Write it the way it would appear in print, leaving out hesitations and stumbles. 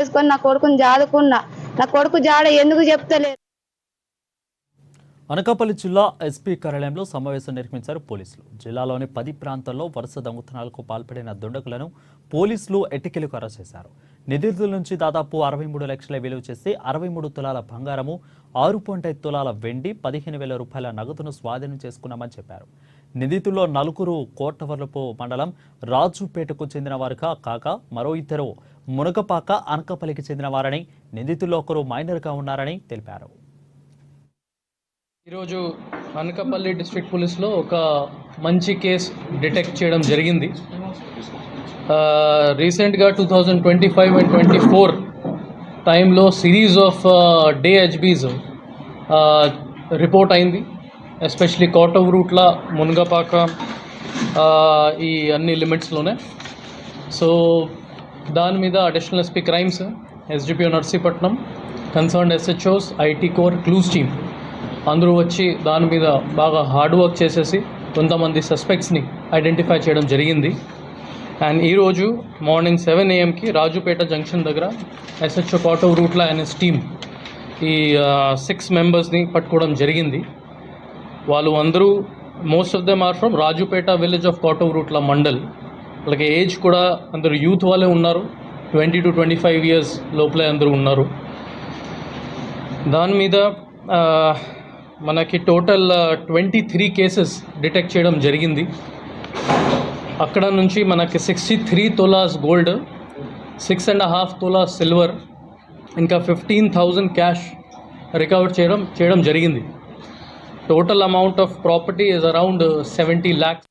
చేసుకొని నా కొడుకుని జాదుకున్నా. నా కొడుకు జాడ ఎందుకు చెప్తలేదు? అనకాపల్లి జిల్లా ఎస్పీ కార్యాలయంలో సమావేశం నిర్వహించారు పోలీసులు. జిల్లాలోని 10 ప్రాంతాల్లో వరుస దొంగతనాలకు పాల్పడిన దుండగులను పోలీసులు ఎట్టికెలకు అరెస్ట్ చేశారు. నిందితుల నుంచి దాదాపు 63 లక్షల విలువ చేసి 63 తులాల బంగారము, 6.5 తులాల వెండి, 15,000 రూపాయల నగదును స్వాధీనం చేసుకున్నామని చెప్పారు. నిందితుల్లో 4 కోటవర్లపు మండలం రాజుపేటకు చెందిన వారుగా కాగా మరో 2 మునగపాక, అనకాపల్లికి చెందిన వారని, నిందితుల్లో 1 మైనర్గా ఉన్నారని తెలిపారు. ఈరోజు అనకాపల్లి డిస్ట్రిక్ట్ పోలీస్లో ఒక మంచి కేసు డిటెక్ట్ చేయడం జరిగింది. రీసెంట్గా 2025 అండ్ 24 టైంలో సిరీస్ ఆఫ్ డే హెచ్బీస్ రిపోర్ట్ అయింది. ఎస్పెషలీ కోటవ్ రూట్ల, మునగపాక, ఈ అన్ని లిమిట్స్లోనే. సో దాని మీద additional SP crimes, SDPO Narsipatnam, concerned SHOs, IT core, clues team అందరూ వచ్చి దాని మీద బాగా హార్డ్ వర్క్ చేసేసి కొంతమంది సస్పెక్ట్స్ని ఐడెంటిఫై చేయడం జరిగింది. అండ్ ఈరోజు మార్నింగ్ 7 AM రాజుపేట జంక్షన్ దగ్గర SHO Kotauratla and S team ఈ 6 మెంబర్స్ని పట్టుకోవడం జరిగింది. వాళ్ళు అందరూ most of them are from Rajupeta village of Kotauratla mandal. వాళ్ళకి ఏజ్ కూడా అందరూ యూత్ వాళ్ళే ఉన్నారు, 20 to 25 years లోపలే అందరూ ఉన్నారు. దాని మీద మనకి టోటల్ 23 కేసెస్ డిటెక్ట్ చేయడం జరిగింది. అక్కడ నుంచి మనకి 63 తులాస్ గోల్డ్, 6.5 తులాస్ సిల్వర్, ఇంకా 15,000 క్యాష్ రికవర్ చేయడం జరిగింది. Total amount of property is around 70 lakhs.